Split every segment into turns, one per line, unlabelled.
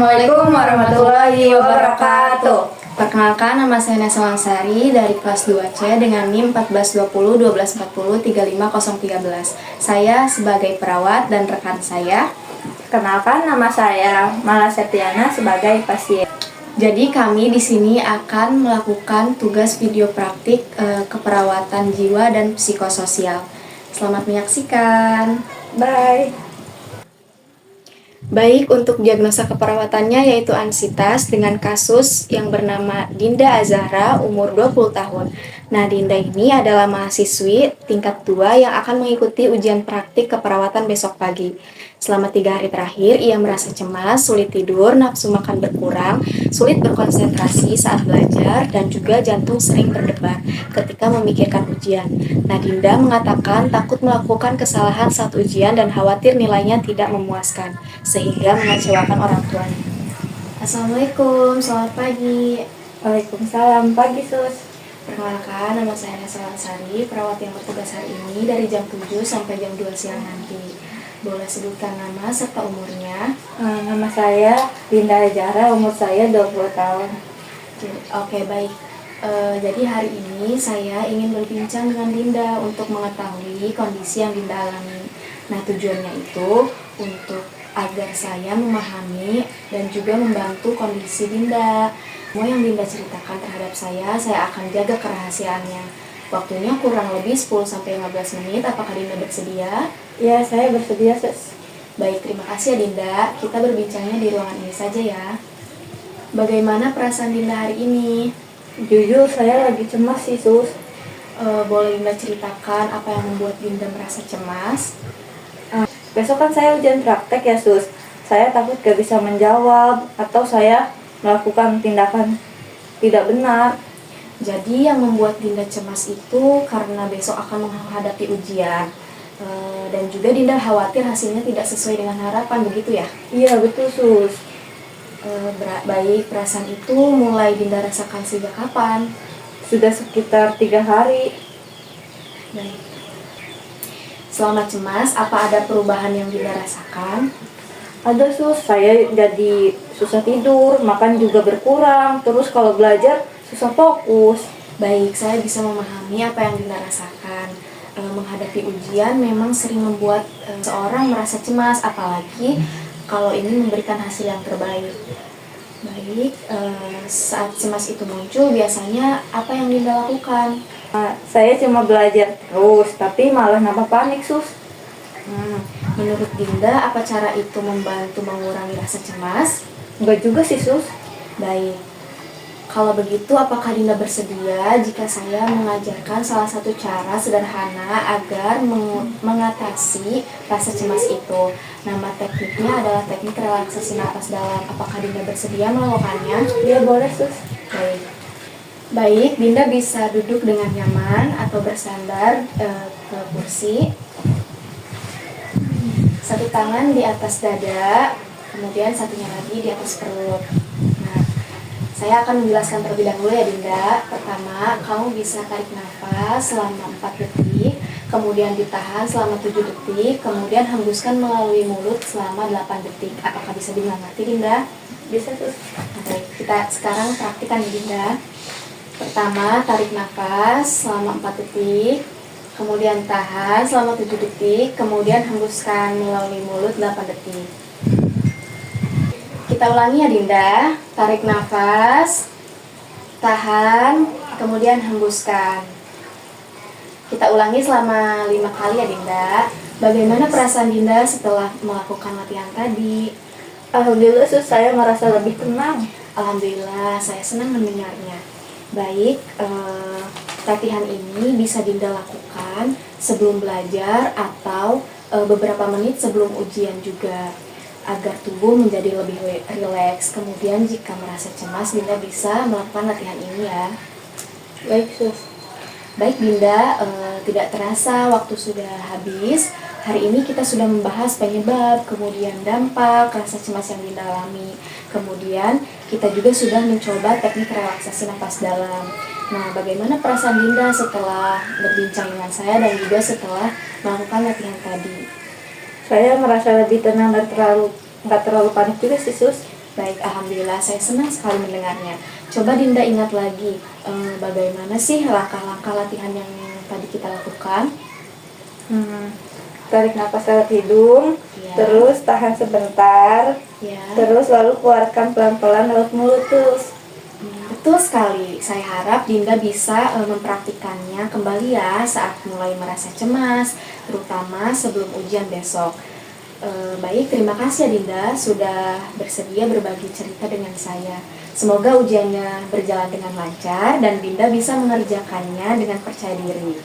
Assalamualaikum warahmatullahi wabarakatuh.
Perkenalkan, nama saya Nesa Lansari dari kelas 2C dengan NIM 1420 1240 35013. Saya sebagai perawat dan rekan saya.
Kenalkan, nama saya Mala Septiana sebagai pasien.
Jadi kami di sini akan melakukan tugas video praktik keperawatan jiwa dan psikososial. Selamat menyaksikan.
Bye.
Baik, untuk diagnosa keperawatannya yaitu ansitas dengan kasus yang bernama Dinda Azahra, umur 20 tahun. Nah, Dinda ini adalah mahasiswi tingkat 2 yang akan mengikuti ujian praktik keperawatan besok pagi. Selama 3 hari terakhir, ia merasa cemas, sulit tidur, nafsu makan berkurang, sulit berkonsentrasi saat belajar, dan juga jantung sering berdebar ketika memikirkan ujian. Nah, Dinda mengatakan takut melakukan kesalahan saat ujian dan khawatir nilainya tidak memuaskan, sehingga mengecewakan orang tuanya. Assalamualaikum, selamat pagi.
Waalaikumsalam, pagi sus.
Perkenalkan, nama saya Nesa Lansari, perawat yang bertugas hari ini dari jam 7 sampai jam 2 siang nanti. Boleh sebutkan nama serta umurnya?
Nama saya Dinda Azahra, umur saya 20 tahun.
Oke, baik. Jadi hari ini saya ingin berbincang dengan Dinda untuk mengetahui kondisi yang Dinda alami. Nah, tujuannya itu untuk agar saya memahami dan juga membantu kondisi Dinda. Semua yang Dinda ceritakan terhadap saya akan jaga kerahasiaannya. Waktunya kurang lebih 10-15 menit, apakah Dinda bersedia?
Ya, saya bersedia sus.
Baik, terima kasih ya Dinda. Kita berbincangnya di ruangan ini saja ya. Bagaimana perasaan Dinda hari ini?
Jujur saya lagi cemas sih sus.
Boleh Dinda ceritakan apa yang membuat Dinda merasa cemas?
Besok kan saya ujian praktek ya sus. Saya takut gak bisa menjawab atau saya melakukan tindakan tidak benar.
Jadi yang membuat Dinda cemas itu karena besok akan menghadapi ujian. Dan juga Dinda khawatir hasilnya tidak sesuai dengan harapan, begitu ya?
Iya betul sus.
Baik, perasaan itu mulai Dinda rasakan sejak kapan?
Sudah sekitar 3 hari.
Baik. Selama cemas, apa ada perubahan yang Dinda rasakan?
Ada sus, saya jadi susah tidur, makan juga berkurang, terus kalau belajar susah fokus.
Baik, saya bisa memahami apa yang Dinda rasakan. Menghadapi ujian memang sering membuat seorang merasa cemas, apalagi kalau ingin memberikan hasil yang terbaik. Baik, saat cemas itu muncul, biasanya apa yang Dinda lakukan?
Saya cuma belajar terus, tapi malah nambah panik sus.
Menurut Dinda, apa cara itu membantu mengurangi rasa cemas?
Enggak juga sih sus.
Baik, kalau begitu apakah Dinda bersedia jika saya mengajarkan salah satu cara sederhana agar mengatasi rasa cemas itu? Nama tekniknya adalah teknik relaksasi napas dalam. Apakah Dinda bersedia melakukannya?
Iya boleh sus.
Baik, Dinda bisa duduk dengan nyaman atau bersandar ke kursi. Satu tangan di atas dada, kemudian satunya lagi di atas perut. Nah, saya akan menjelaskan terlebih dahulu ya Dinda. Pertama, kamu bisa tarik nafas selama 4 detik, kemudian ditahan selama 7 detik, kemudian hembuskan melalui mulut selama 8 detik. Apakah bisa dimengerti Dinda?
Bisa sus.
Baik, kita sekarang praktikkan ya Dinda. Pertama, tarik nafas selama 4 detik, kemudian tahan selama 7 detik, kemudian hembuskan melalui mulut 8 detik. Kita ulangi ya Dinda. Tarik nafas, tahan, kemudian hembuskan. Kita ulangi selama 5 kali ya Dinda. Bagaimana perasaan Dinda setelah melakukan latihan tadi?
Alhamdulillah sus, saya merasa lebih tenang.
Alhamdulillah, saya senang mendengarnya. Baik, latihan ini bisa Dinda lakukan sebelum belajar atau beberapa menit sebelum ujian juga, agar tubuh menjadi lebih rileks. Kemudian jika merasa cemas, Dinda bisa melakukan latihan ini ya.
Baik sus.
Baik Dinda, tidak terasa waktu sudah habis. Hari ini kita sudah membahas penyebab, kemudian dampak, rasa cemas yang Dinda alami. Kemudian kita juga sudah mencoba teknik relaksasi napas dalam. Nah, bagaimana perasaan Dinda setelah berbincang dengan saya dan juga setelah melakukan latihan tadi?
Saya merasa lebih tenang dan nggak terlalu panik juga sih sus.
Baik, alhamdulillah saya senang sekali mendengarnya. Coba Dinda ingat lagi, bagaimana sih langkah-langkah latihan yang tadi kita lakukan?
Hmm, tarik nafas lewat hidung,
Ya.
terus tahan sebentar,
Ya.
terus lalu keluarkan pelan-pelan lewat mulut terus.
Betul sekali. Saya harap Dinda bisa mempraktikannya kembali ya saat mulai merasa cemas, terutama sebelum ujian besok. Baik, terima kasih ya Dinda sudah bersedia berbagi cerita dengan saya. Semoga ujiannya berjalan dengan lancar dan Dinda bisa mengerjakannya dengan percaya diri.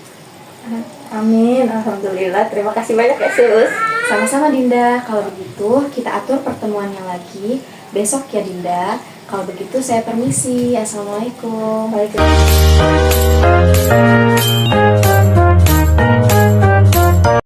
Amin, alhamdulillah. Terima kasih banyak ya sus.
Sama-sama Dinda, kalau begitu kita atur pertemuannya lagi besok ya Dinda. Kalau begitu saya permisi. Assalamualaikum.
Waalaikumsalam.